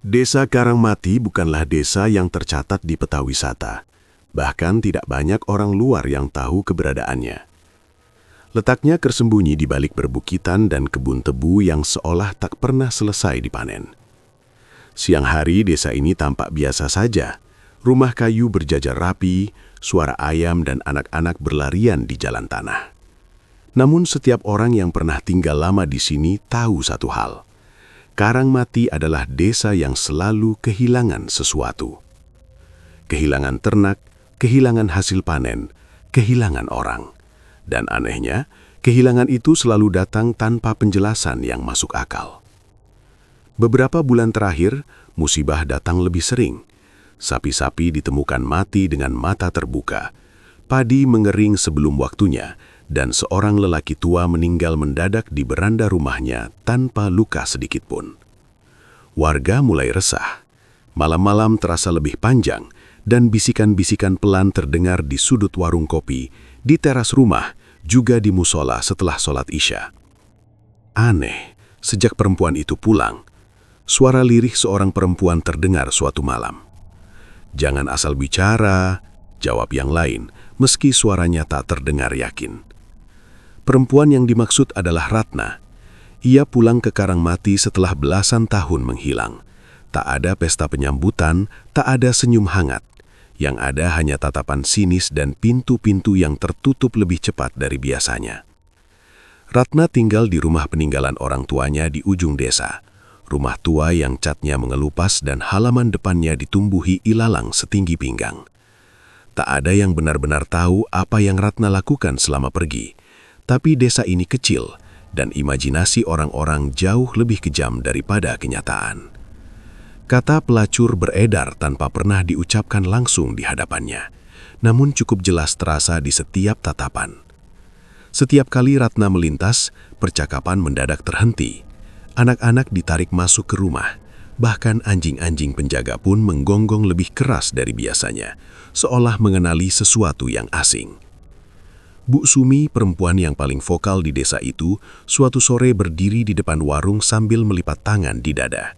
Desa Karangmati bukanlah desa yang tercatat di peta wisata. Bahkan tidak banyak orang luar yang tahu keberadaannya. Letaknya tersembunyi di balik perbukitan dan kebun tebu yang seolah tak pernah selesai dipanen. Siang hari desa ini tampak biasa saja. Rumah kayu berjajar rapi, suara ayam dan anak-anak berlarian di jalan tanah. Namun setiap orang yang pernah tinggal lama di sini tahu satu hal. Karangmati adalah desa yang selalu kehilangan sesuatu. Kehilangan ternak, kehilangan hasil panen, kehilangan orang. Dan anehnya, kehilangan itu selalu datang tanpa penjelasan yang masuk akal. Beberapa bulan terakhir, musibah datang lebih sering. Sapi-sapi ditemukan mati dengan mata terbuka. Padi mengering sebelum waktunya, dan seorang lelaki tua meninggal mendadak di beranda rumahnya tanpa luka sedikitpun. Warga mulai resah. Malam-malam terasa lebih panjang, dan bisikan-bisikan pelan terdengar di sudut warung kopi, di teras rumah, juga di musola setelah sholat Isya. Aneh, sejak perempuan itu pulang, suara lirih seorang perempuan terdengar suatu malam. "Jangan asal bicara," jawab yang lain, meski suaranya tak terdengar yakin. Perempuan yang dimaksud adalah Ratna. Ia pulang ke Karangmati setelah belasan tahun menghilang. Tak ada pesta penyambutan, tak ada senyum hangat. Yang ada hanya tatapan sinis dan pintu-pintu yang tertutup lebih cepat dari biasanya. Ratna tinggal di rumah peninggalan orang tuanya di ujung desa. Rumah tua yang catnya mengelupas dan halaman depannya ditumbuhi ilalang setinggi pinggang. Tak ada yang benar-benar tahu apa yang Ratna lakukan selama pergi. Tapi desa ini kecil, dan imajinasi orang-orang jauh lebih kejam daripada kenyataan. Kata pelacur beredar tanpa pernah diucapkan langsung di hadapannya, namun cukup jelas terasa di setiap tatapan. Setiap kali Ratna melintas, percakapan mendadak terhenti. Anak-anak ditarik masuk ke rumah, bahkan anjing-anjing penjaga pun menggonggong lebih keras dari biasanya, seolah mengenali sesuatu yang asing. Bu Sumi, perempuan yang paling vokal di desa itu, suatu sore berdiri di depan warung sambil melipat tangan di dada.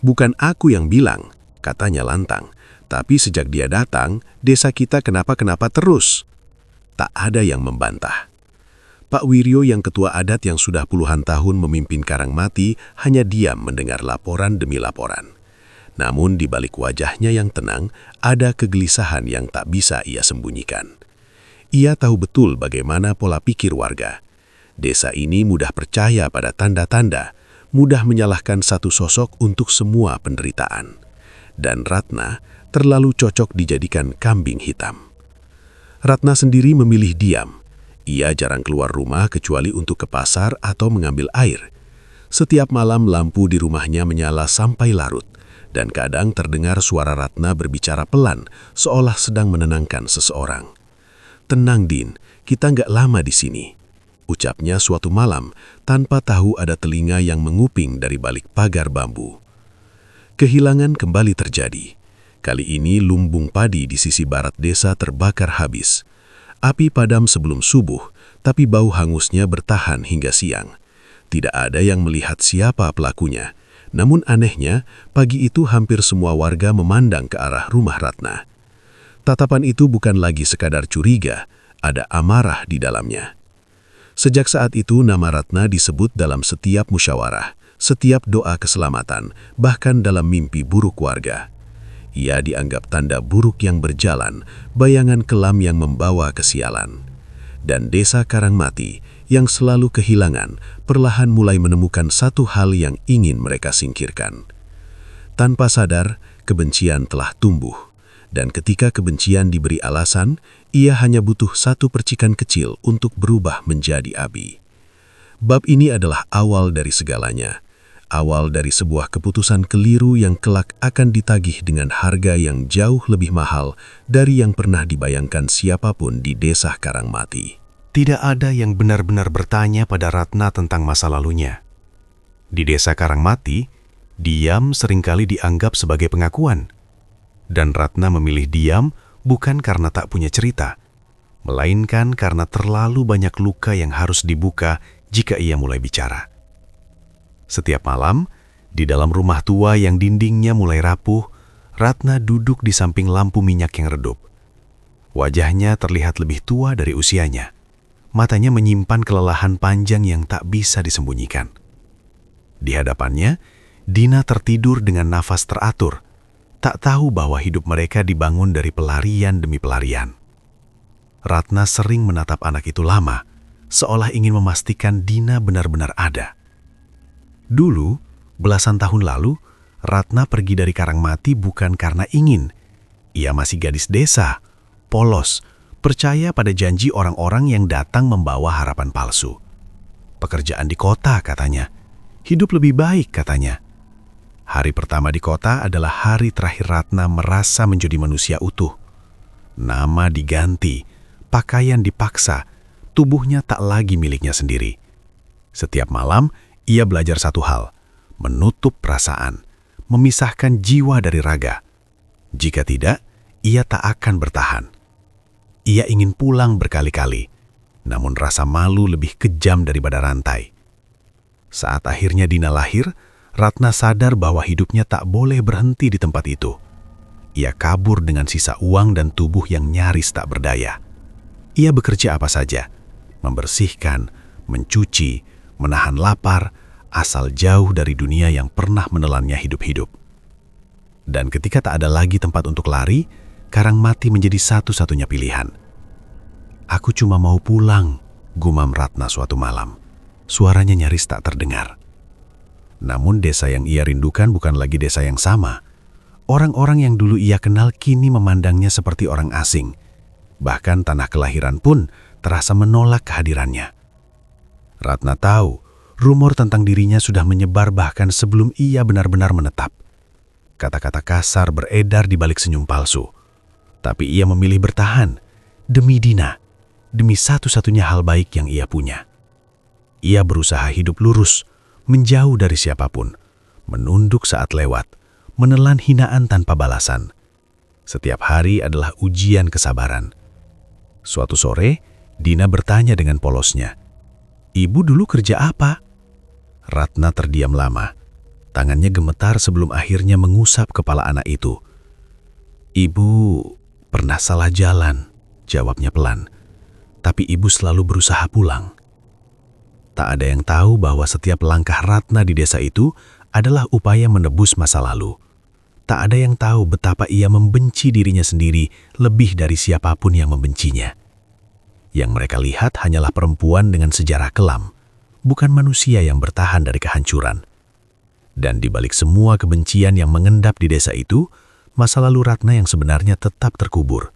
"Bukan aku yang bilang," katanya lantang, "tapi sejak dia datang, desa kita kenapa-kenapa terus." Tak ada yang membantah. Pak Wiryo yang ketua adat yang sudah puluhan tahun memimpin Karangmati hanya diam mendengar laporan demi laporan. Namun di balik wajahnya yang tenang, ada kegelisahan yang tak bisa ia sembunyikan. Ia tahu betul bagaimana pola pikir warga. Desa ini mudah percaya pada tanda-tanda, mudah menyalahkan satu sosok untuk semua penderitaan. Dan Ratna terlalu cocok dijadikan kambing hitam. Ratna sendiri memilih diam. Ia jarang keluar rumah kecuali untuk ke pasar atau mengambil air. Setiap malam lampu di rumahnya menyala sampai larut, dan kadang terdengar suara Ratna berbicara pelan, seolah sedang menenangkan seseorang. "Tenang, Din, kita nggak lama di sini," ucapnya suatu malam, tanpa tahu ada telinga yang menguping dari balik pagar bambu. Kehilangan kembali terjadi. Kali ini lumbung padi di sisi barat desa terbakar habis. Api padam sebelum subuh, tapi bau hangusnya bertahan hingga siang. Tidak ada yang melihat siapa pelakunya. Namun anehnya, pagi itu hampir semua warga memandang ke arah rumah Ratna. Tatapan itu bukan lagi sekadar curiga, ada amarah di dalamnya. Sejak saat itu nama Ratna disebut dalam setiap musyawarah, setiap doa keselamatan, bahkan dalam mimpi buruk warga. Ia dianggap tanda buruk yang berjalan, bayangan kelam yang membawa kesialan. Dan desa Karangmati yang selalu kehilangan, perlahan mulai menemukan satu hal yang ingin mereka singkirkan. Tanpa sadar, kebencian telah tumbuh. Dan ketika kebencian diberi alasan, ia hanya butuh satu percikan kecil untuk berubah menjadi api. Bab ini adalah awal dari segalanya. Awal dari sebuah keputusan keliru yang kelak akan ditagih dengan harga yang jauh lebih mahal dari yang pernah dibayangkan siapapun di desa Karangmati. Tidak ada yang benar-benar bertanya pada Ratna tentang masa lalunya. Di desa Karangmati, diam seringkali dianggap sebagai pengakuan. Dan Ratna memilih diam bukan karena tak punya cerita, melainkan karena terlalu banyak luka yang harus dibuka jika ia mulai bicara. Setiap malam, Di dalam rumah tua yang dindingnya mulai rapuh, Ratna duduk di samping lampu minyak yang redup. Wajahnya terlihat lebih tua dari usianya. Matanya menyimpan kelelahan panjang yang tak bisa disembunyikan. Di hadapannya, Dina tertidur dengan nafas teratur, tak tahu bahwa hidup mereka dibangun dari pelarian demi pelarian. Ratna sering menatap anak itu lama, seolah ingin memastikan Dina benar-benar ada. Dulu, belasan tahun lalu, Ratna pergi dari Karangmati bukan karena ingin. Ia masih gadis desa, polos, percaya pada janji orang-orang yang datang membawa harapan palsu. Pekerjaan di kota, katanya. Hidup lebih baik, katanya. Hari pertama di kota adalah hari terakhir Ratna merasa menjadi manusia utuh. Nama diganti, pakaian dipaksa, tubuhnya tak lagi miliknya sendiri. Setiap malam, ia belajar satu hal, menutup perasaan, memisahkan jiwa dari raga. Jika tidak, ia tak akan bertahan. Ia ingin pulang berkali-kali, namun rasa malu lebih kejam daripada rantai. Saat akhirnya Dina lahir, Ratna sadar bahwa hidupnya tak boleh berhenti di tempat itu. Ia kabur dengan sisa uang dan tubuh yang nyaris tak berdaya. Ia bekerja apa saja, membersihkan, mencuci, menahan lapar, asal jauh dari dunia yang pernah menelannya hidup-hidup. Dan ketika tak ada lagi tempat untuk lari, Karangmati menjadi satu-satunya pilihan. "Aku cuma mau pulang," gumam Ratna suatu malam. Suaranya nyaris tak terdengar. Namun desa yang ia rindukan bukan lagi desa yang sama. Orang-orang yang dulu ia kenal kini memandangnya seperti orang asing. Bahkan tanah kelahiran pun terasa menolak kehadirannya. Ratna tahu, rumor tentang dirinya sudah menyebar bahkan sebelum ia benar-benar menetap. Kata-kata kasar beredar di balik senyum palsu. Tapi ia memilih bertahan, demi Dina, demi satu-satunya hal baik yang ia punya. Ia berusaha hidup lurus, menjauh dari siapapun, menunduk saat lewat, menelan hinaan tanpa balasan. Setiap hari adalah ujian kesabaran. Suatu sore, Dina bertanya dengan polosnya, "Ibu dulu kerja apa?" Ratna terdiam lama. Tangannya gemetar sebelum akhirnya mengusap kepala anak itu. "Ibu pernah salah jalan," jawabnya pelan. "Tapi ibu selalu berusaha pulang." Tak ada yang tahu bahwa setiap langkah Ratna di desa itu adalah upaya menebus masa lalu. Tak ada yang tahu betapa ia membenci dirinya sendiri lebih dari siapapun yang membencinya. Yang mereka lihat hanyalah perempuan dengan sejarah kelam, bukan manusia yang bertahan dari kehancuran. Dan di balik semua kebencian yang mengendap di desa itu, masa lalu Ratna yang sebenarnya tetap terkubur.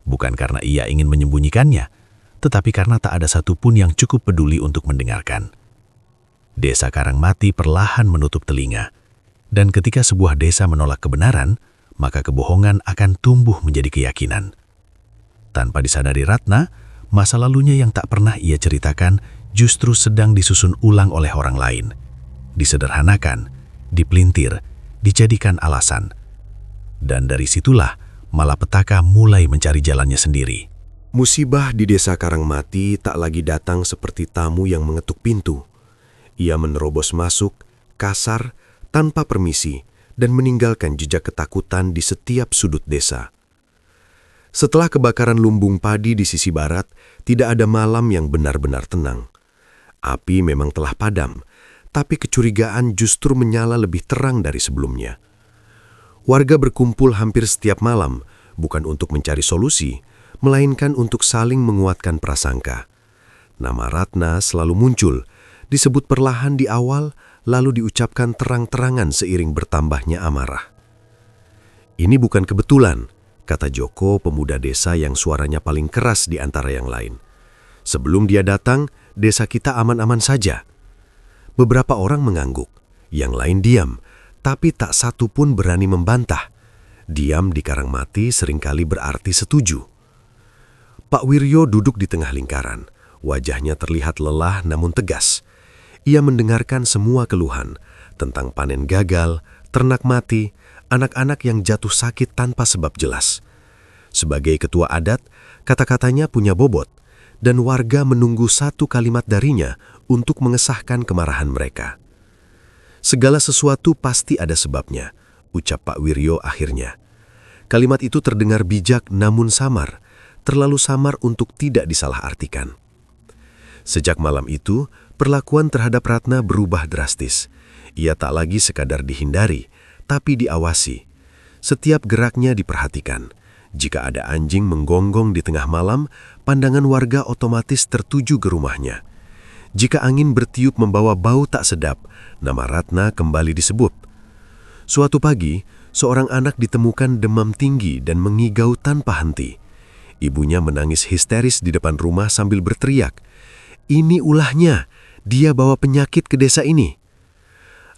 Bukan karena ia ingin menyembunyikannya, tetapi karena tak ada satupun yang cukup peduli untuk mendengarkan. Desa Karangmati perlahan menutup telinga. Dan ketika sebuah desa menolak kebenaran, maka kebohongan akan tumbuh menjadi keyakinan. Tanpa disadari Ratna, masa lalunya yang tak pernah ia ceritakan justru sedang disusun ulang oleh orang lain. Disederhanakan, dipelintir, dijadikan alasan. Dan dari situlah malapetaka mulai mencari jalannya sendiri. Musibah di desa Karangmati tak lagi datang seperti tamu yang mengetuk pintu. Ia menerobos masuk, kasar, tanpa permisi, dan meninggalkan jejak ketakutan di setiap sudut desa. Setelah kebakaran lumbung padi di sisi barat, tidak ada malam yang benar-benar tenang. Api memang telah padam, tapi kecurigaan justru menyala lebih terang dari sebelumnya. Warga berkumpul hampir setiap malam, bukan untuk mencari solusi, melainkan untuk saling menguatkan prasangka. Nama Ratna selalu muncul, disebut perlahan di awal, lalu diucapkan terang-terangan seiring bertambahnya amarah. "Ini bukan kebetulan," kata Joko, pemuda desa yang suaranya paling keras di antara yang lain. "Sebelum dia datang, desa kita aman-aman saja." Beberapa orang mengangguk, yang lain diam, tapi tak satu pun berani membantah. Diam di Karangmati seringkali berarti setuju. Pak Wiryo duduk di tengah lingkaran. Wajahnya terlihat lelah namun tegas. Ia mendengarkan semua keluhan tentang panen gagal, ternak mati, anak-anak yang jatuh sakit tanpa sebab jelas. Sebagai ketua adat, kata-katanya punya bobot, dan warga menunggu satu kalimat darinya untuk mengesahkan kemarahan mereka. Segala sesuatu pasti ada sebabnya, ucap Pak Wiryo akhirnya. Kalimat itu terdengar bijak namun samar, terlalu samar untuk tidak disalahartikan. Sejak malam itu, perlakuan terhadap Ratna berubah drastis. Ia tak lagi sekadar dihindari, tapi diawasi. Setiap geraknya diperhatikan. Jika ada anjing menggonggong di tengah malam, pandangan warga otomatis tertuju ke rumahnya. Jika angin bertiup membawa bau tak sedap, nama Ratna kembali disebut. Suatu pagi, seorang anak ditemukan demam tinggi dan mengigau tanpa henti. Ibunya menangis histeris di depan rumah sambil berteriak, "Ini ulahnya, dia bawa penyakit ke desa ini."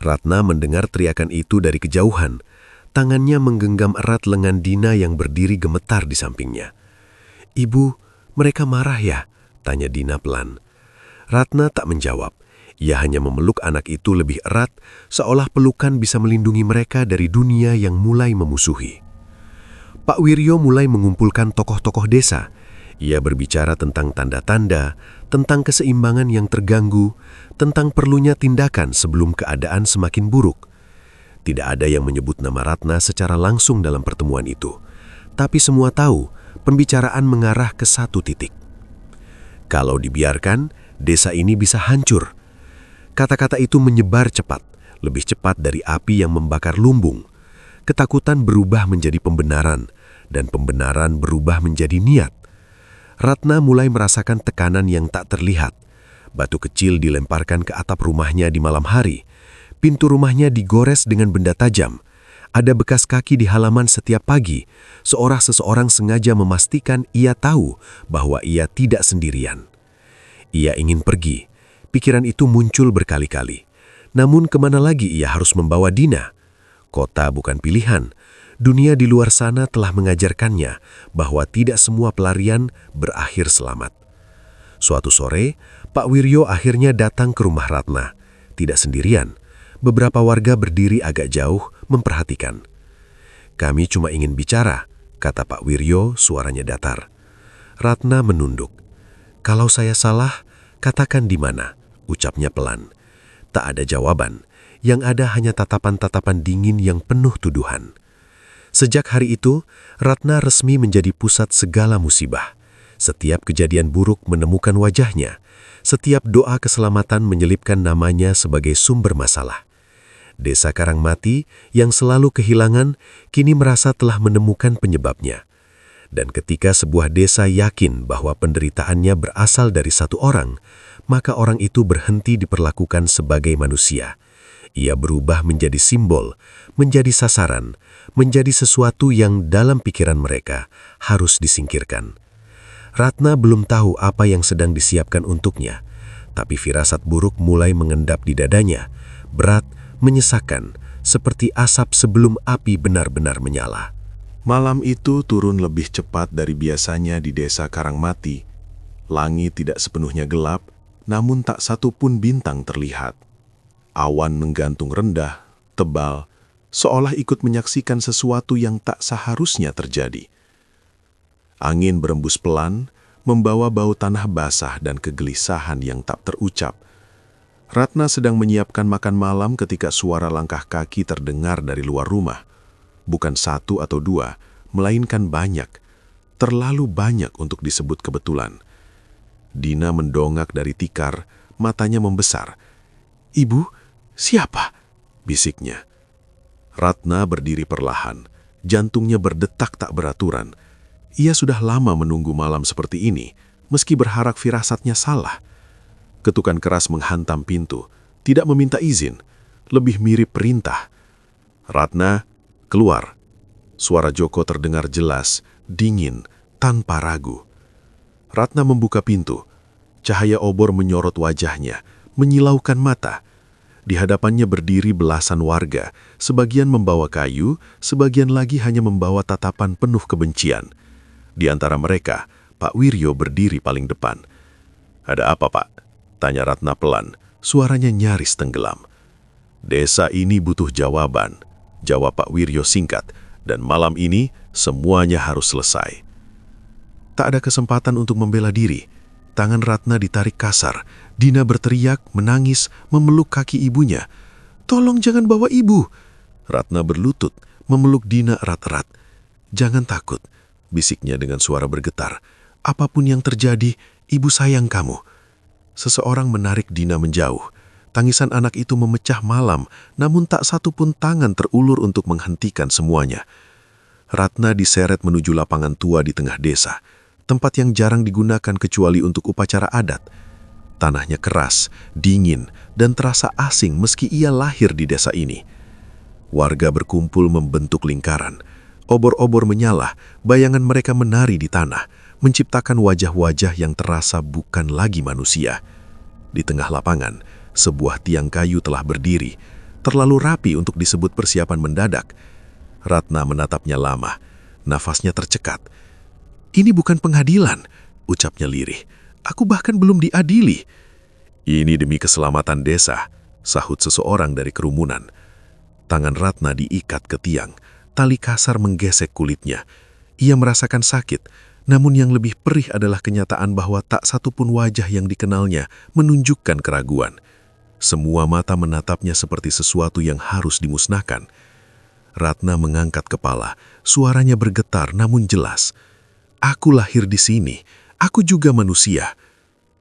Ratna mendengar teriakan itu dari kejauhan. Tangannya menggenggam erat lengan Dina yang berdiri gemetar di sampingnya. "Ibu, mereka marah ya?" tanya Dina pelan. Ratna tak menjawab. Ia hanya memeluk anak itu lebih erat, seolah pelukan bisa melindungi mereka dari dunia yang mulai memusuhi. Pak Wiryo mulai mengumpulkan tokoh-tokoh desa. Ia berbicara tentang tanda-tanda, tentang keseimbangan yang terganggu, tentang perlunya tindakan sebelum keadaan semakin buruk. Tidak ada yang menyebut nama Ratna secara langsung dalam pertemuan itu. Tapi semua tahu, pembicaraan mengarah ke satu titik. Kalau dibiarkan, desa ini bisa hancur. Kata-kata itu menyebar cepat, lebih cepat dari api yang membakar lumbung. Ketakutan berubah menjadi pembenaran, dan pembenaran berubah menjadi niat. Ratna mulai merasakan tekanan yang tak terlihat. Batu kecil dilemparkan ke atap rumahnya di malam hari. Pintu rumahnya digores dengan benda tajam. Ada bekas kaki di halaman setiap pagi. Seseorang sengaja memastikan ia tahu bahwa ia tidak sendirian. Ia ingin pergi. Pikiran itu muncul berkali-kali. Namun kemana lagi ia harus membawa Dina? Kota bukan pilihan. Dunia di luar sana telah mengajarkannya bahwa tidak semua pelarian berakhir selamat. Suatu sore, Pak Wiryo akhirnya datang ke rumah Ratna. Tidak sendirian. Beberapa warga berdiri agak jauh memperhatikan. "Kami cuma ingin bicara," kata Pak Wiryo, suaranya datar. Ratna menunduk. "Kalau saya salah, katakan di mana," ucapnya pelan. Tak ada jawaban. Yang ada hanya tatapan-tatapan dingin yang penuh tuduhan. Sejak hari itu, Ratna resmi menjadi pusat segala musibah. Setiap kejadian buruk menemukan wajahnya. Setiap doa keselamatan menyelipkan namanya sebagai sumber masalah. Desa Karangmati yang selalu kehilangan, kini merasa telah menemukan penyebabnya. Dan ketika sebuah desa yakin bahwa penderitaannya berasal dari satu orang, maka orang itu berhenti diperlakukan sebagai manusia. Ia berubah menjadi simbol, menjadi sasaran, menjadi sesuatu yang dalam pikiran mereka harus disingkirkan. Ratna belum tahu apa yang sedang disiapkan untuknya, tapi firasat buruk mulai mengendap di dadanya, berat, menyesakkan, seperti asap sebelum api benar-benar menyala. Malam itu turun lebih cepat dari biasanya di desa Karangmati. Langit tidak sepenuhnya gelap, namun tak satu pun bintang terlihat. Awan menggantung rendah, tebal, seolah ikut menyaksikan sesuatu yang tak seharusnya terjadi. Angin berembus pelan, membawa bau tanah basah dan kegelisahan yang tak terucap. Ratna sedang menyiapkan makan malam ketika suara langkah kaki terdengar dari luar rumah. Bukan satu atau dua, melainkan banyak. Terlalu banyak untuk disebut kebetulan. Dina mendongak dari tikar, matanya membesar. "Ibu, siapa?" bisiknya. Ratna berdiri perlahan, jantungnya berdetak tak beraturan. Ia sudah lama menunggu malam seperti ini, meski berharap firasatnya salah. Ketukan keras menghantam pintu, tidak meminta izin, lebih mirip perintah. "Ratna, keluar." Suara Joko terdengar jelas, dingin, tanpa ragu. Ratna membuka pintu. Cahaya obor menyorot wajahnya, menyilaukan mata. Di hadapannya berdiri belasan warga, sebagian membawa kayu, sebagian lagi hanya membawa tatapan penuh kebencian. Di antara mereka, Pak Wiryo berdiri paling depan. "Ada apa, Pak?" tanya Ratna pelan, suaranya nyaris tenggelam. "Desa ini butuh jawaban," jawab Pak Wiryo singkat, "dan malam ini semuanya harus selesai." Tak ada kesempatan untuk membela diri. Tangan Ratna ditarik kasar. Dina berteriak, menangis, memeluk kaki ibunya. Tolong jangan bawa ibu. Ratna berlutut, memeluk Dina erat-erat. Jangan takut, bisiknya dengan suara bergetar. Apapun yang terjadi, ibu sayang kamu. Seseorang menarik Dina menjauh. Tangisan anak itu memecah malam, namun tak satu pun tangan terulur untuk menghentikan semuanya. Ratna diseret menuju lapangan tua di tengah desa, tempat yang jarang digunakan kecuali untuk upacara adat. Tanahnya keras, dingin, dan terasa asing meski ia lahir di desa ini. Warga berkumpul membentuk lingkaran. Obor-obor menyala, bayangan mereka menari di tanah, menciptakan wajah-wajah yang terasa bukan lagi manusia. Di tengah lapangan, sebuah tiang kayu telah berdiri, terlalu rapi untuk disebut persiapan mendadak. Ratna menatapnya lama, nafasnya tercekat. "Ini bukan pengadilan," ucapnya lirih. "Aku bahkan belum diadili." "Ini demi keselamatan desa," sahut seseorang dari kerumunan. Tangan Ratna diikat ke tiang, tali kasar menggesek kulitnya. Ia merasakan sakit, namun yang lebih perih adalah kenyataan bahwa tak satu pun wajah yang dikenalnya menunjukkan keraguan. Semua mata menatapnya seperti sesuatu yang harus dimusnahkan. Ratna mengangkat kepala, suaranya bergetar namun jelas. "Aku lahir di sini, aku juga manusia."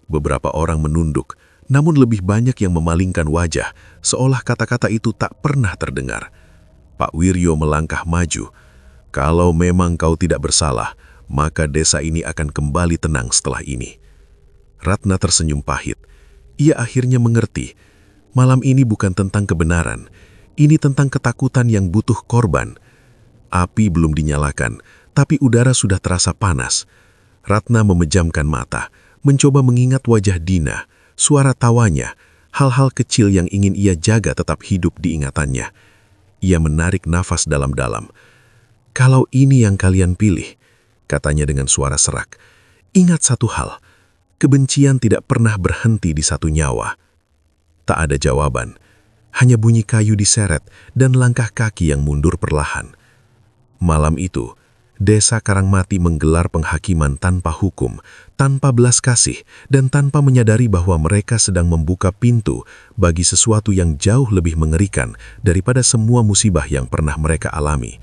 Beberapa orang menunduk, namun lebih banyak yang memalingkan wajah, seolah kata-kata itu tak pernah terdengar. Pak Wiryo melangkah maju. "Kalau memang kau tidak bersalah, maka desa ini akan kembali tenang setelah ini." Ratna tersenyum pahit. Ia akhirnya mengerti. Malam ini bukan tentang kebenaran. Ini tentang ketakutan yang butuh korban. Api belum dinyalakan, tapi udara sudah terasa panas. Ratna memejamkan mata, mencoba mengingat wajah Dina, suara tawanya, hal-hal kecil yang ingin ia jaga tetap hidup di ingatannya. Ia menarik nafas dalam-dalam. "Kalau ini yang kalian pilih," katanya dengan suara serak, "ingat satu hal, kebencian tidak pernah berhenti di satu nyawa." Tak ada jawaban, hanya bunyi kayu diseret dan langkah kaki yang mundur perlahan. Malam itu, desa Karangmati menggelar penghakiman tanpa hukum, tanpa belas kasih, dan tanpa menyadari bahwa mereka sedang membuka pintu bagi sesuatu yang jauh lebih mengerikan daripada semua musibah yang pernah mereka alami.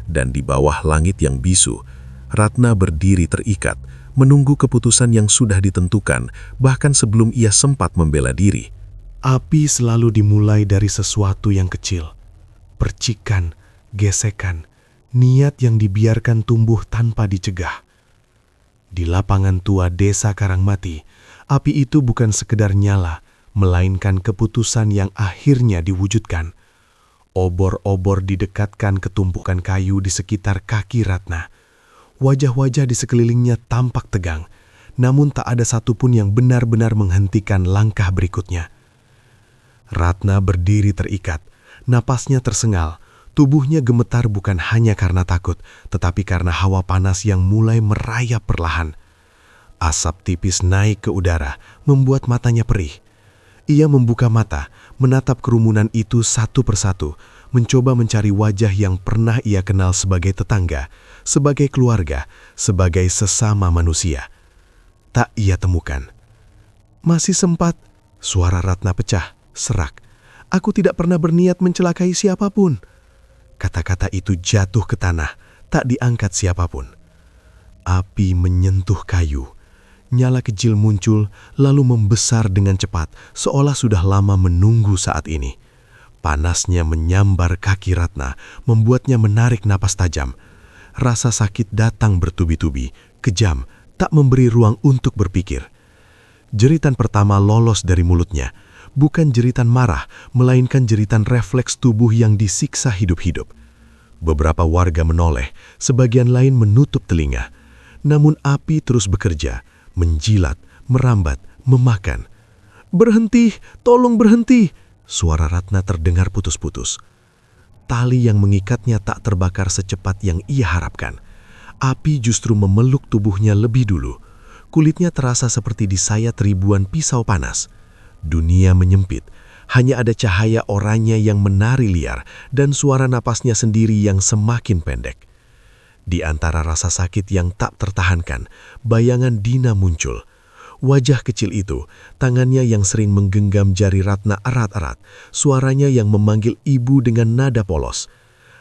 Dan di bawah langit yang bisu, Ratna berdiri terikat, menunggu keputusan yang sudah ditentukan, bahkan sebelum ia sempat membela diri. Api selalu dimulai dari sesuatu yang kecil. Percikan, gesekan, niat yang dibiarkan tumbuh tanpa dicegah. Di lapangan tua desa Karangmati, api itu bukan sekedar nyala, melainkan keputusan yang akhirnya diwujudkan. Obor-obor didekatkan ke tumpukan kayu di sekitar kaki Ratna. Wajah-wajah di sekelilingnya tampak tegang, namun tak ada satupun yang benar-benar menghentikan langkah berikutnya. Ratna berdiri terikat, napasnya tersengal, tubuhnya gemetar bukan hanya karena takut, tetapi karena hawa panas yang mulai merayap perlahan. Asap tipis naik ke udara, membuat matanya perih. Ia membuka mata, menatap kerumunan itu satu persatu, mencoba mencari wajah yang pernah ia kenal sebagai tetangga, sebagai keluarga, sebagai sesama manusia. Tak ia temukan. "Masih sempat," suara Ratna pecah. Serak. "Aku tidak pernah berniat mencelakai siapapun." Kata-kata itu jatuh ke tanah, tak diangkat siapapun. Api menyentuh kayu. Nyala kecil muncul, lalu membesar dengan cepat, seolah sudah lama menunggu saat ini. Panasnya menyambar kaki Ratna, membuatnya menarik napas tajam. Rasa sakit datang bertubi-tubi, kejam, tak memberi ruang untuk berpikir. Jeritan pertama lolos dari mulutnya. Bukan jeritan marah, melainkan jeritan refleks tubuh yang disiksa hidup-hidup. Beberapa warga menoleh, sebagian lain menutup telinga. Namun api terus bekerja, menjilat, merambat, memakan. "Berhenti, tolong berhenti!" Suara Ratna terdengar putus-putus. Tali yang mengikatnya tak terbakar secepat yang ia harapkan. Api justru memeluk tubuhnya lebih dulu. Kulitnya terasa seperti disayat ribuan pisau panas. Dunia menyempit, hanya ada cahaya oranye yang menari liar dan suara napasnya sendiri yang semakin pendek. Di antara rasa sakit yang tak tertahankan, bayangan Dina muncul. Wajah kecil itu, tangannya yang sering menggenggam jari Ratna erat-erat, suaranya yang memanggil ibu dengan nada polos.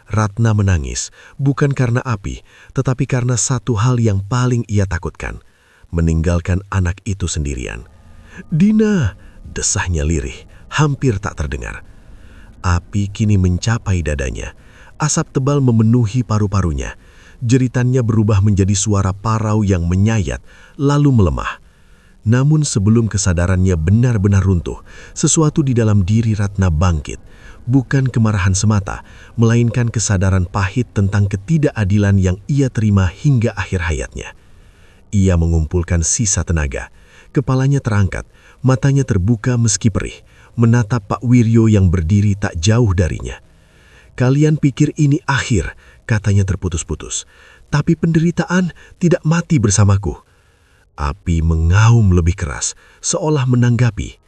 Ratna menangis, bukan karena api, tetapi karena satu hal yang paling ia takutkan, meninggalkan anak itu sendirian. "Dina!" desahnya lirih, hampir tak terdengar. Api kini mencapai dadanya, asap tebal memenuhi paru-parunya. Jeritannya berubah menjadi suara parau yang menyayat, lalu melemah. Namun sebelum kesadarannya benar-benar runtuh, sesuatu di dalam diri Ratna bangkit. Bukan kemarahan semata, melainkan kesadaran pahit tentang ketidakadilan yang ia terima hingga akhir hayatnya. Ia mengumpulkan sisa tenaga. Kepalanya terangkat, matanya terbuka meski perih, menatap Pak Wiryo yang berdiri tak jauh darinya. "Kalian pikir ini akhir," katanya terputus-putus. "Tapi penderitaan tidak mati bersamaku." Api mengaum lebih keras, seolah menanggapi.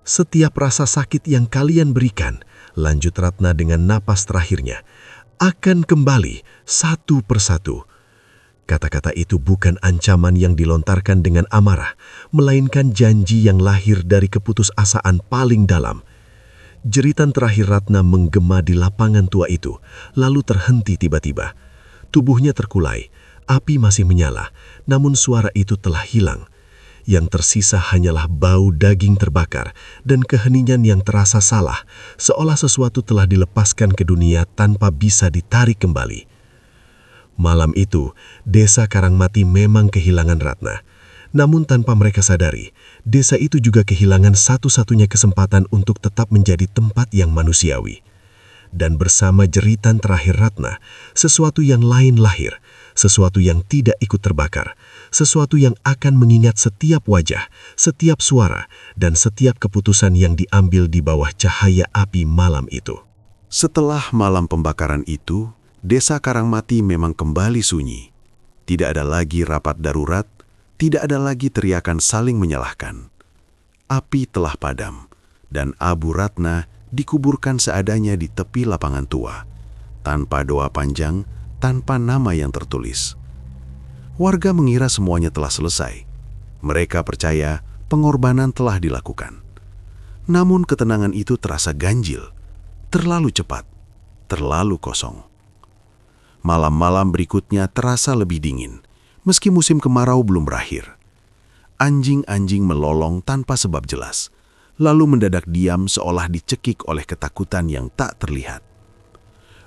"Setiap rasa sakit yang kalian berikan," lanjut Ratna dengan napas terakhirnya, "akan kembali satu persatu." Kata-kata itu bukan ancaman yang dilontarkan dengan amarah, melainkan janji yang lahir dari keputusasaan paling dalam. Jeritan terakhir Ratna menggema di lapangan tua itu, lalu terhenti tiba-tiba. Tubuhnya terkulai, api masih menyala, namun suara itu telah hilang. Yang tersisa hanyalah bau daging terbakar dan keheningan yang terasa salah, seolah sesuatu telah dilepaskan ke dunia tanpa bisa ditarik kembali. Malam itu, desa Karangmati memang kehilangan Ratna. Namun tanpa mereka sadari, desa itu juga kehilangan satu-satunya kesempatan untuk tetap menjadi tempat yang manusiawi. Dan bersama jeritan terakhir Ratna, sesuatu yang lain lahir, sesuatu yang tidak ikut terbakar, sesuatu yang akan mengingat setiap wajah, setiap suara, dan setiap keputusan yang diambil di bawah cahaya api malam itu. Setelah malam pembakaran itu, desa Karangmati memang kembali sunyi. Tidak ada lagi rapat darurat, tidak ada lagi teriakan saling menyalahkan. Api telah padam, dan abu Ratna dikuburkan seadanya di tepi lapangan tua, tanpa doa panjang, tanpa nama yang tertulis. Warga mengira semuanya telah selesai. Mereka percaya pengorbanan telah dilakukan. Namun ketenangan itu terasa ganjil, terlalu cepat, terlalu kosong. Malam-malam berikutnya terasa lebih dingin, meski musim kemarau belum berakhir. Anjing-anjing melolong tanpa sebab jelas, lalu mendadak diam seolah dicekik oleh ketakutan yang tak terlihat.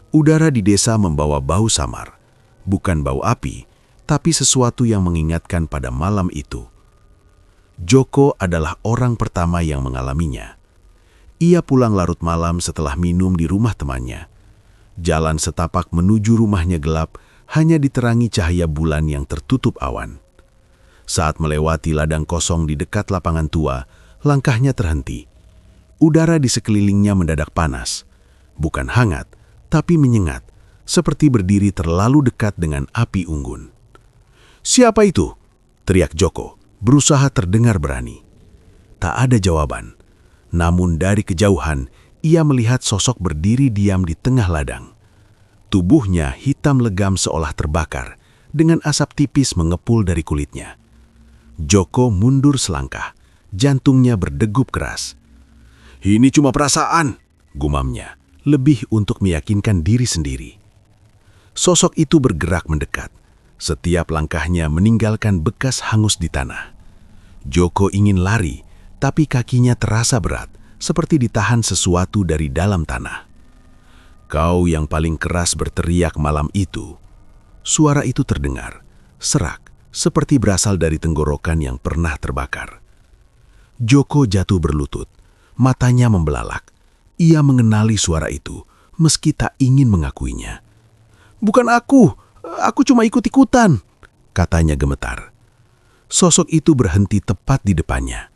Udara di desa membawa bau samar, bukan bau api, tapi sesuatu yang mengingatkan pada malam itu. Joko adalah orang pertama yang mengalaminya. Ia pulang larut malam setelah minum di rumah temannya. Jalan setapak menuju rumahnya gelap, hanya diterangi cahaya bulan yang tertutup awan. Saat melewati ladang kosong di dekat lapangan tua, langkahnya terhenti. Udara di sekelilingnya mendadak panas. Bukan hangat, tapi menyengat, seperti berdiri terlalu dekat dengan api unggun. "Siapa itu?" teriak Joko, berusaha terdengar berani. Tak ada jawaban. Namun dari kejauhan, ia melihat sosok berdiri diam di tengah ladang. Tubuhnya hitam legam seolah terbakar, dengan asap tipis mengepul dari kulitnya. Joko mundur selangkah, jantungnya berdegup keras. "Ini cuma perasaan," gumamnya, lebih untuk meyakinkan diri sendiri. Sosok itu bergerak mendekat. Setiap langkahnya meninggalkan bekas hangus di tanah. Joko ingin lari, tapi kakinya terasa berat, seperti ditahan sesuatu dari dalam tanah. "Kau yang paling keras berteriak malam itu." Suara itu terdengar, serak, seperti berasal dari tenggorokan yang pernah terbakar. Joko jatuh berlutut, matanya membelalak. Ia mengenali suara itu, meski tak ingin mengakuinya. "Bukan aku cuma ikut-ikutan," katanya gemetar. Sosok itu berhenti tepat di depannya.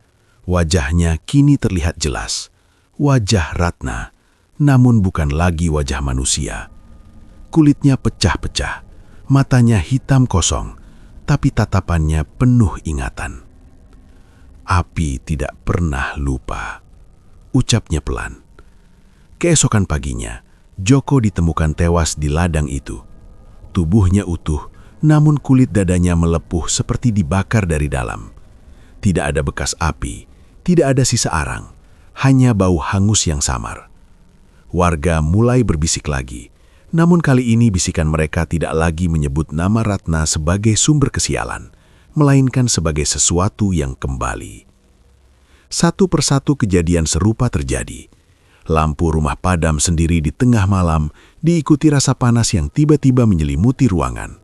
Wajahnya kini terlihat jelas. Wajah Ratna, namun bukan lagi wajah manusia. Kulitnya pecah-pecah, matanya hitam kosong, tapi tatapannya penuh ingatan. "Api tidak pernah lupa," ucapnya pelan. Keesokan paginya, Joko ditemukan tewas di ladang itu. Tubuhnya utuh, namun kulit dadanya melepuh seperti dibakar dari dalam. Tidak ada bekas api, tidak ada sisa arang, hanya bau hangus yang samar. Warga mulai berbisik lagi, namun kali ini bisikan mereka tidak lagi menyebut nama Ratna sebagai sumber kesialan, melainkan sebagai sesuatu yang kembali. Satu persatu kejadian serupa terjadi. Lampu rumah padam sendiri di tengah malam, diikuti rasa panas yang tiba-tiba menyelimuti ruangan.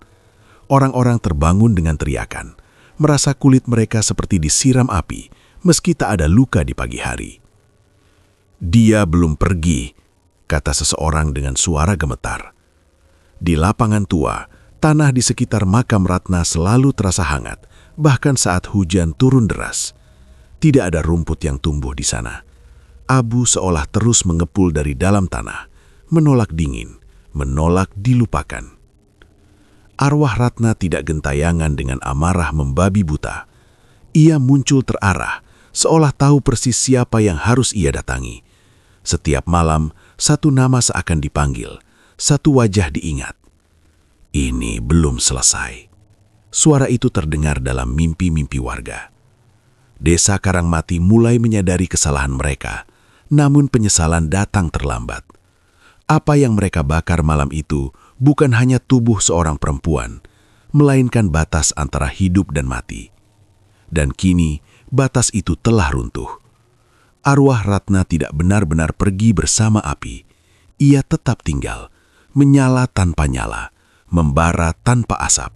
Orang-orang terbangun dengan teriakan, merasa kulit mereka seperti disiram api, meski tak ada luka di pagi hari. "Dia belum pergi," kata seseorang dengan suara gemetar. Di lapangan tua, tanah di sekitar makam Ratna selalu terasa hangat, bahkan saat hujan turun deras. Tidak ada rumput yang tumbuh di sana. Abu seolah terus mengepul dari dalam tanah, menolak dingin, menolak dilupakan. Arwah Ratna tidak gentayangan dengan amarah membabi buta. Ia muncul terarah, seolah tahu persis siapa yang harus ia datangi. Setiap malam, satu nama seakan dipanggil, satu wajah diingat. Ini belum selesai. Suara itu terdengar dalam mimpi-mimpi warga. Desa Karangmati mulai menyadari kesalahan mereka, namun penyesalan datang terlambat. Apa yang mereka bakar malam itu bukan hanya tubuh seorang perempuan, melainkan batas antara hidup dan mati. Dan kini, batas itu telah runtuh. Arwah Ratna tidak benar-benar pergi bersama api. Ia tetap tinggal, menyala tanpa nyala, membara tanpa asap.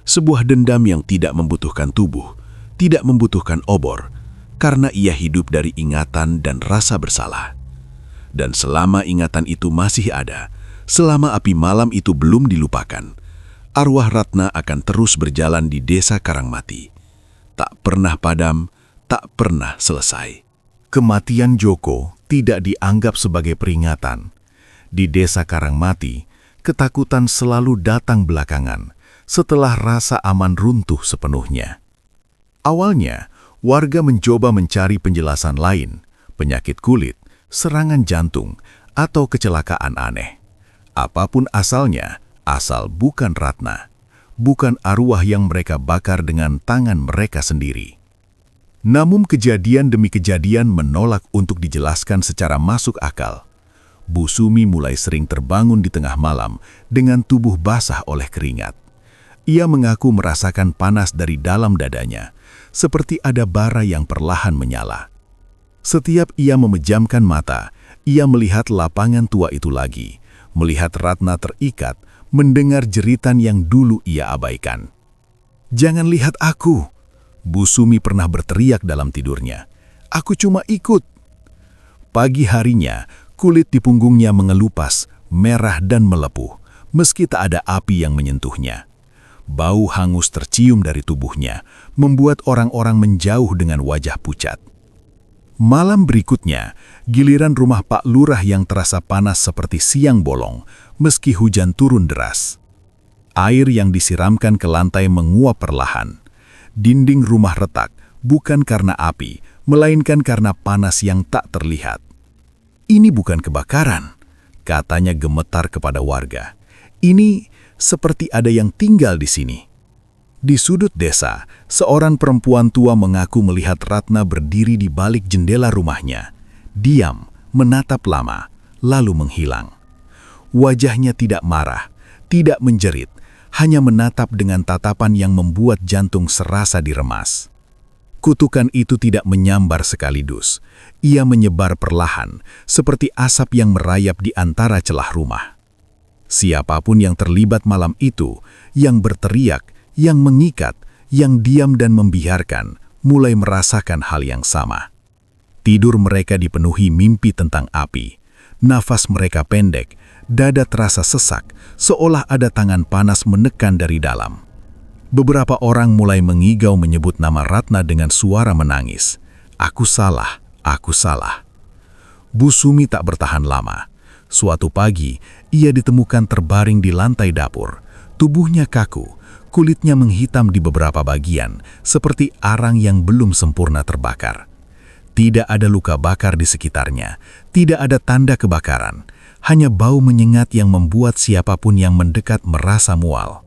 Sebuah dendam yang tidak membutuhkan tubuh, tidak membutuhkan obor, karena ia hidup dari ingatan dan rasa bersalah. Dan selama ingatan itu masih ada, selama api malam itu belum dilupakan, arwah Ratna akan terus berjalan di desa Karangmati. Tak pernah padam, tak pernah selesai. Kematian Joko tidak dianggap sebagai peringatan. Di desa Karangmati, ketakutan selalu datang belakangan, setelah rasa aman runtuh sepenuhnya. Awalnya, warga mencoba mencari penjelasan lain, penyakit kulit, serangan jantung, atau kecelakaan aneh. Apapun asalnya, asal bukan Ratna, bukan arwah yang mereka bakar dengan tangan mereka sendiri. Namun kejadian demi kejadian menolak untuk dijelaskan secara masuk akal. Bu Sumi mulai sering terbangun di tengah malam dengan tubuh basah oleh keringat. Ia mengaku merasakan panas dari dalam dadanya, seperti ada bara yang perlahan menyala. Setiap ia memejamkan mata, ia melihat lapangan tua itu lagi, melihat Ratna terikat, mendengar jeritan yang dulu ia abaikan. "Jangan lihat aku!" Bu Sumi pernah berteriak dalam tidurnya. "Aku cuma ikut." Pagi harinya, kulit di punggungnya mengelupas, merah dan melepuh, meski tak ada api yang menyentuhnya. Bau hangus tercium dari tubuhnya, membuat orang-orang menjauh dengan wajah pucat. Malam berikutnya, giliran rumah Pak Lurah yang terasa panas seperti siang bolong, meski hujan turun deras. Air yang disiramkan ke lantai menguap perlahan. Dinding rumah retak, bukan karena api, melainkan karena panas yang tak terlihat. "Ini bukan kebakaran," katanya gemetar kepada warga. "Ini seperti ada yang tinggal di sini." Di sudut desa, seorang perempuan tua mengaku melihat Ratna berdiri di balik jendela rumahnya. Diam, menatap lama, lalu menghilang. Wajahnya tidak marah, tidak menjerit, hanya menatap dengan tatapan yang membuat jantung serasa diremas. Kutukan itu tidak menyambar sekaligus. Ia menyebar perlahan, seperti asap yang merayap di antara celah rumah. Siapapun yang terlibat malam itu, yang berteriak, yang mengikat, yang diam dan membiarkan, mulai merasakan hal yang sama. Tidur mereka dipenuhi mimpi tentang api. Nafas mereka pendek, dada terasa sesak, seolah ada tangan panas menekan dari dalam. Beberapa orang mulai mengigau menyebut nama Ratna dengan suara menangis. "Aku salah, aku salah." Bu Sumi tak bertahan lama. Suatu pagi, ia ditemukan terbaring di lantai dapur. Tubuhnya kaku, kulitnya menghitam di beberapa bagian, seperti arang yang belum sempurna terbakar. Tidak ada luka bakar di sekitarnya, tidak ada tanda kebakaran, hanya bau menyengat yang membuat siapapun yang mendekat merasa mual.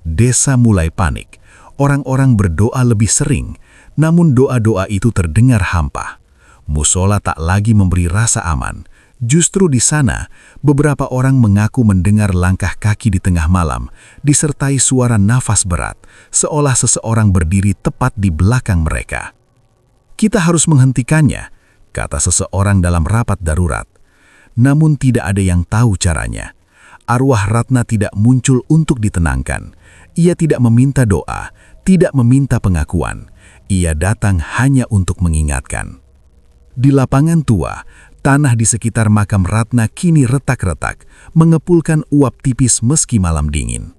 Desa mulai panik, orang-orang berdoa lebih sering, Namun doa-doa itu terdengar hampa. Musola tak lagi memberi rasa aman. Justru di sana, beberapa orang mengaku mendengar langkah kaki di tengah malam, disertai suara nafas berat, seolah seseorang berdiri tepat di belakang mereka. "Kita harus menghentikannya," kata seseorang dalam rapat darurat. Namun tidak ada yang tahu caranya. Arwah Ratna tidak muncul untuk ditenangkan. Ia tidak meminta doa, tidak meminta pengakuan. Ia datang hanya untuk mengingatkan. Di lapangan tua, tanah di sekitar makam Ratna kini retak-retak, mengepulkan uap tipis meski malam dingin.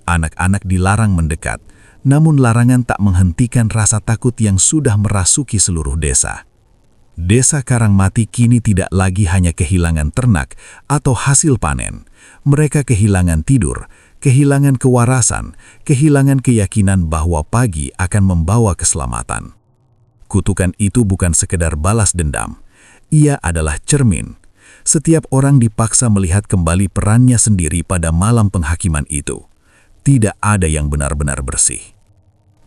Anak-anak dilarang mendekat, namun larangan tak menghentikan rasa takut yang sudah merasuki seluruh desa. Desa Karangmati kini tidak lagi hanya kehilangan ternak atau hasil panen. Mereka kehilangan tidur, kehilangan kewarasan, kehilangan keyakinan bahwa pagi akan membawa keselamatan. Kutukan itu bukan sekedar balas dendam. Ia adalah cermin. Setiap orang dipaksa melihat kembali perannya sendiri pada malam penghakiman itu. Tidak ada yang benar-benar bersih.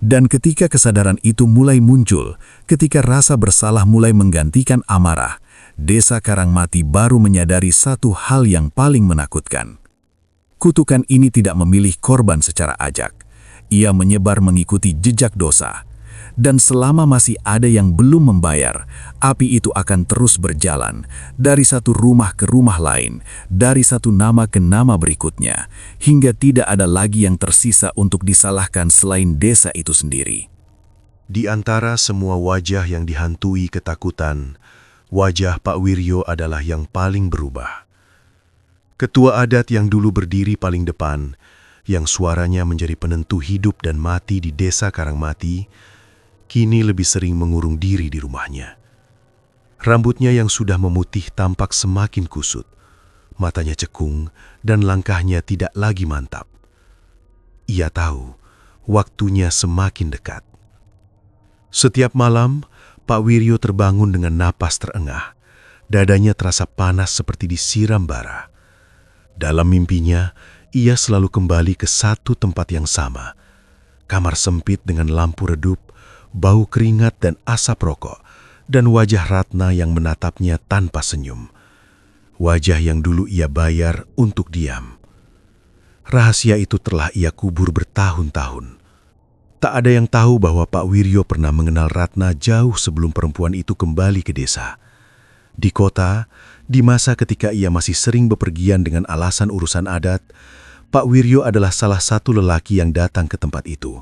Dan ketika kesadaran itu mulai muncul, ketika rasa bersalah mulai menggantikan amarah, Desa Karangmati baru menyadari satu hal yang paling menakutkan. Kutukan ini tidak memilih korban secara acak. Ia menyebar mengikuti jejak dosa. Dan selama masih ada yang belum membayar, api itu akan terus berjalan, dari satu rumah ke rumah lain, dari satu nama ke nama berikutnya, hingga tidak ada lagi yang tersisa untuk disalahkan selain desa itu sendiri. Di antara semua wajah yang dihantui ketakutan, wajah Pak Wiryo adalah yang paling berubah. Ketua adat yang dulu berdiri paling depan, yang suaranya menjadi penentu hidup dan mati di Desa Karangmati, kini lebih sering mengurung diri di rumahnya. Rambutnya yang sudah memutih tampak semakin kusut, matanya cekung dan langkahnya tidak lagi mantap. Ia tahu waktunya semakin dekat. Setiap malam, Pak Wiryo terbangun dengan napas terengah. Dadanya terasa panas seperti disiram bara. Dalam mimpinya, ia selalu kembali ke satu tempat yang sama. Kamar sempit dengan lampu redup, bau keringat dan asap rokok, dan wajah Ratna yang menatapnya tanpa senyum. Wajah yang dulu ia bayar untuk diam. Rahasia itu telah ia kubur bertahun-tahun. Tak ada yang tahu bahwa Pak Wiryo pernah mengenal Ratna jauh sebelum perempuan itu kembali ke desa. Di kota, di masa ketika ia masih sering bepergian dengan alasan urusan adat, Pak Wiryo adalah salah satu lelaki yang datang ke tempat itu.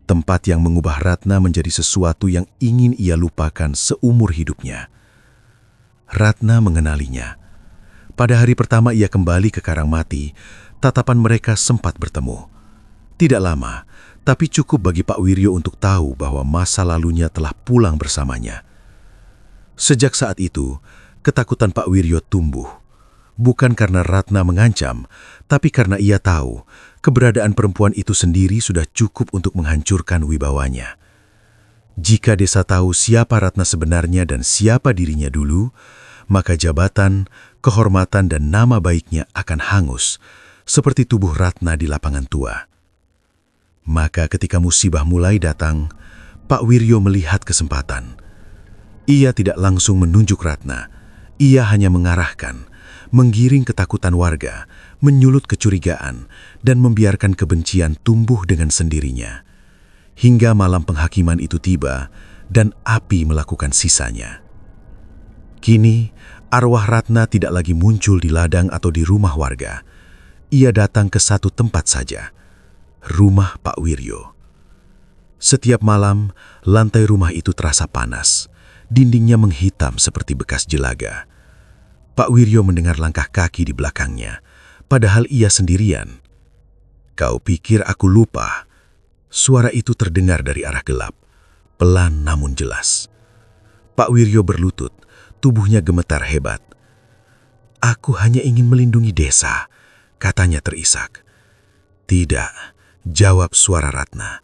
Tempat yang mengubah Ratna menjadi sesuatu yang ingin ia lupakan seumur hidupnya. Ratna mengenalinya. Pada hari pertama ia kembali ke Karangmati, tatapan mereka sempat bertemu. Tidak lama, tapi cukup bagi Pak Wiryo untuk tahu bahwa masa lalunya telah pulang bersamanya. Sejak saat itu, ketakutan Pak Wiryo tumbuh. Bukan karena Ratna mengancam, tapi karena ia tahu keberadaan perempuan itu sendiri sudah cukup untuk menghancurkan wibawanya. Jika desa tahu siapa Ratna sebenarnya dan siapa dirinya dulu, maka jabatan, kehormatan dan nama baiknya akan hangus, seperti tubuh Ratna di lapangan tua. Maka ketika musibah mulai datang, Pak Wiryo melihat kesempatan. Ia tidak langsung menunjuk Ratna, ia hanya mengarahkan, menggiring ketakutan warga, menyulut kecurigaan, dan membiarkan kebencian tumbuh dengan sendirinya. Hingga malam penghakiman itu tiba, dan api melakukan sisanya. Kini, arwah Ratna tidak lagi muncul di ladang atau di rumah warga. Ia datang ke satu tempat saja, rumah Pak Wiryo. Setiap malam, lantai rumah itu terasa panas, dindingnya menghitam seperti bekas jelaga. Pak Wiryo mendengar langkah kaki di belakangnya, padahal ia sendirian. "Kau pikir aku lupa?" Suara itu terdengar dari arah gelap, pelan namun jelas. Pak Wiryo berlutut, tubuhnya gemetar hebat. "Aku hanya ingin melindungi desa," katanya terisak. "Tidak," jawab suara Ratna.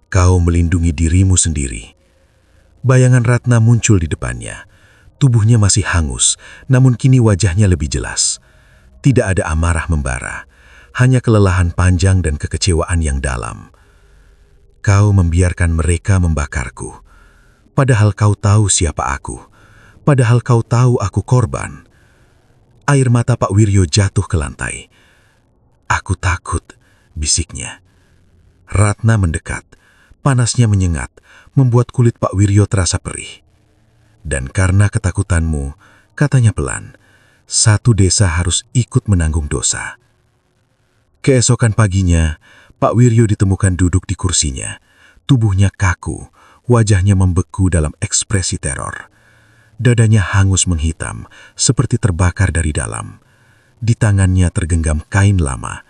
"Kau melindungi dirimu sendiri." Bayangan Ratna muncul di depannya. Tubuhnya masih hangus, namun kini wajahnya lebih jelas. Tidak ada amarah membara, hanya kelelahan panjang dan kekecewaan yang dalam. Kau membiarkan mereka membakarku. Padahal kau tahu siapa aku. Padahal kau tahu aku korban. Air mata Pak Wiryo jatuh ke lantai. Aku takut, bisiknya. Ratna mendekat. Panasnya menyengat, membuat kulit Pak Wiryo terasa perih. Dan karena ketakutanmu, katanya pelan, satu desa harus ikut menanggung dosa. Keesokan paginya, Pak Wiryo ditemukan duduk di kursinya. Tubuhnya kaku, wajahnya membeku dalam ekspresi teror. Dadanya hangus menghitam, seperti terbakar dari dalam. Di tangannya tergenggam kain lama,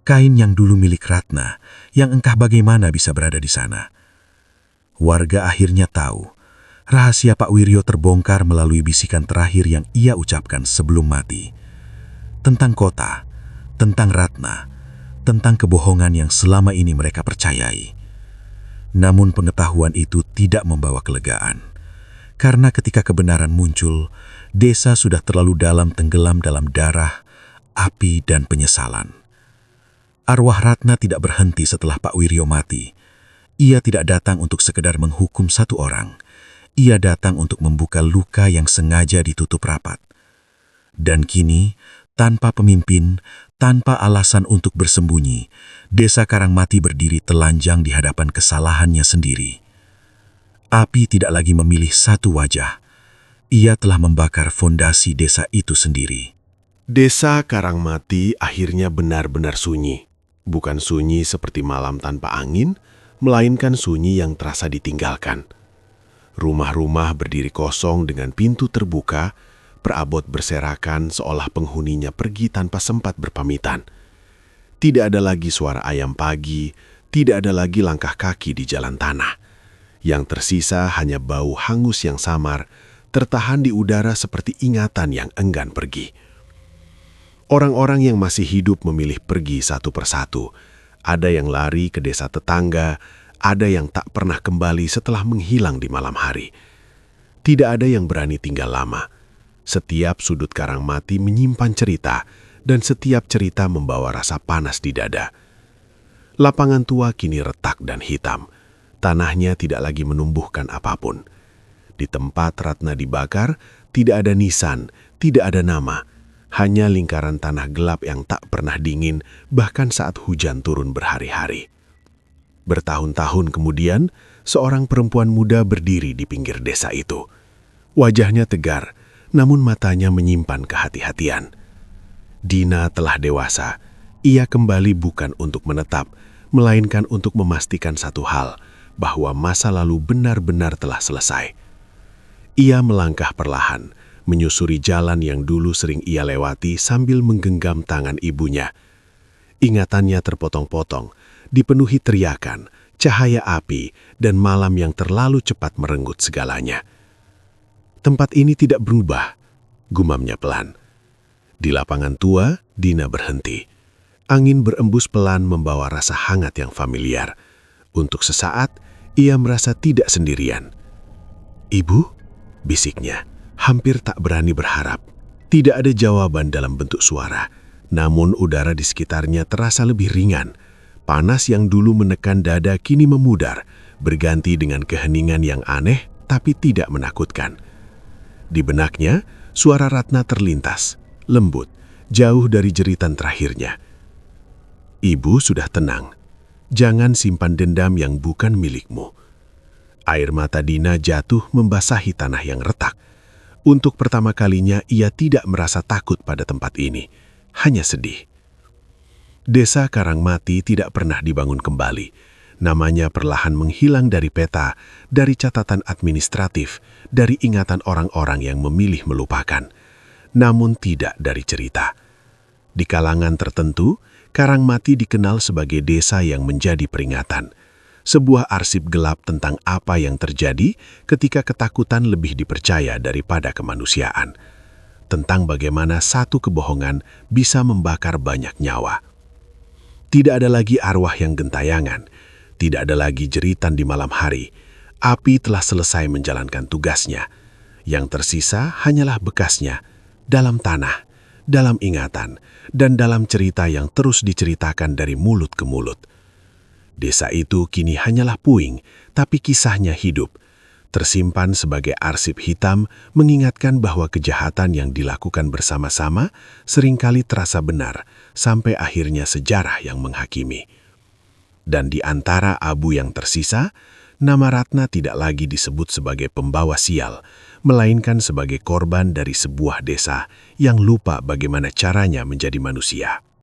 kain yang dulu milik Ratna, yang entah bagaimana bisa berada di sana. Warga akhirnya tahu, rahasia Pak Wiryo terbongkar melalui bisikan terakhir yang ia ucapkan sebelum mati. Tentang kota, tentang Ratna, tentang kebohongan yang selama ini mereka percayai. Namun pengetahuan itu tidak membawa kelegaan. Karena ketika kebenaran muncul, desa sudah terlalu dalam tenggelam dalam darah, api, dan penyesalan. Arwah Ratna tidak berhenti setelah Pak Wiryo mati. Ia tidak datang untuk sekedar menghukum satu orang. Ia datang untuk membuka luka yang sengaja ditutup rapat. Dan kini, tanpa pemimpin, tanpa alasan untuk bersembunyi, desa Karangmati berdiri telanjang di hadapan kesalahannya sendiri. Api tidak lagi memilih satu wajah. Ia telah membakar fondasi desa itu sendiri. Desa Karangmati akhirnya benar-benar sunyi. Bukan sunyi seperti malam tanpa angin, melainkan sunyi yang terasa ditinggalkan. Rumah-rumah berdiri kosong dengan pintu terbuka, perabot berserakan seolah penghuninya pergi tanpa sempat berpamitan. Tidak ada lagi suara ayam pagi, tidak ada lagi langkah kaki di jalan tanah. Yang tersisa hanya bau hangus yang samar, tertahan di udara seperti ingatan yang enggan pergi. Orang-orang yang masih hidup memilih pergi satu persatu. Ada yang lari ke desa tetangga, ada yang tak pernah kembali setelah menghilang di malam hari. Tidak ada yang berani tinggal lama. Setiap sudut Karangmati menyimpan cerita, dan setiap cerita membawa rasa panas di dada. Lapangan tua kini retak dan hitam. Tanahnya tidak lagi menumbuhkan apapun. Di tempat Ratna dibakar, tidak ada nisan, tidak ada nama. Hanya lingkaran tanah gelap yang tak pernah dingin, bahkan saat hujan turun berhari-hari. Bertahun-tahun kemudian, seorang perempuan muda berdiri di pinggir desa itu. Wajahnya tegar, namun matanya menyimpan kehati-hatian. Dina telah dewasa. Ia kembali bukan untuk menetap, melainkan untuk memastikan satu hal, bahwa masa lalu benar-benar telah selesai. Ia melangkah perlahan, menyusuri jalan yang dulu sering ia lewati sambil menggenggam tangan ibunya. Ingatannya terpotong-potong, dipenuhi teriakan, cahaya api, dan malam yang terlalu cepat merenggut segalanya. Tempat ini tidak berubah, gumamnya pelan. Di lapangan tua, Dina berhenti. Angin berembus pelan membawa rasa hangat yang familiar. Untuk sesaat, ia merasa tidak sendirian. "Ibu?" bisiknya, hampir tak berani berharap. Tidak ada jawaban dalam bentuk suara, namun udara di sekitarnya terasa lebih ringan. Panas yang dulu menekan dada kini memudar, berganti dengan keheningan yang aneh tapi tidak menakutkan. Di benaknya, suara Ratna terlintas, lembut, jauh dari jeritan terakhirnya. "Ibu sudah tenang. Jangan simpan dendam yang bukan milikmu." Air mata Dina jatuh membasahi tanah yang retak. Untuk pertama kalinya ia tidak merasa takut pada tempat ini, hanya sedih. Desa Karangmati tidak pernah dibangun kembali. Namanya perlahan menghilang dari peta, dari catatan administratif, dari ingatan orang-orang yang memilih melupakan. Namun tidak dari cerita. Di kalangan tertentu, Karangmati dikenal sebagai desa yang menjadi peringatan. Sebuah arsip gelap tentang apa yang terjadi ketika ketakutan lebih dipercaya daripada kemanusiaan. Tentang bagaimana satu kebohongan bisa membakar banyak nyawa. Tidak ada lagi arwah yang gentayangan. Tidak ada lagi jeritan di malam hari. Api telah selesai menjalankan tugasnya. Yang tersisa hanyalah bekasnya, dalam tanah, dalam ingatan, dan dalam cerita yang terus diceritakan dari mulut ke mulut. Desa itu kini hanyalah puing, tapi kisahnya hidup. Tersimpan sebagai arsip hitam mengingatkan bahwa kejahatan yang dilakukan bersama-sama seringkali terasa benar, sampai akhirnya sejarah yang menghakimi. Dan di antara abu yang tersisa, nama Ratna tidak lagi disebut sebagai pembawa sial, melainkan sebagai korban dari sebuah desa yang lupa bagaimana caranya menjadi manusia.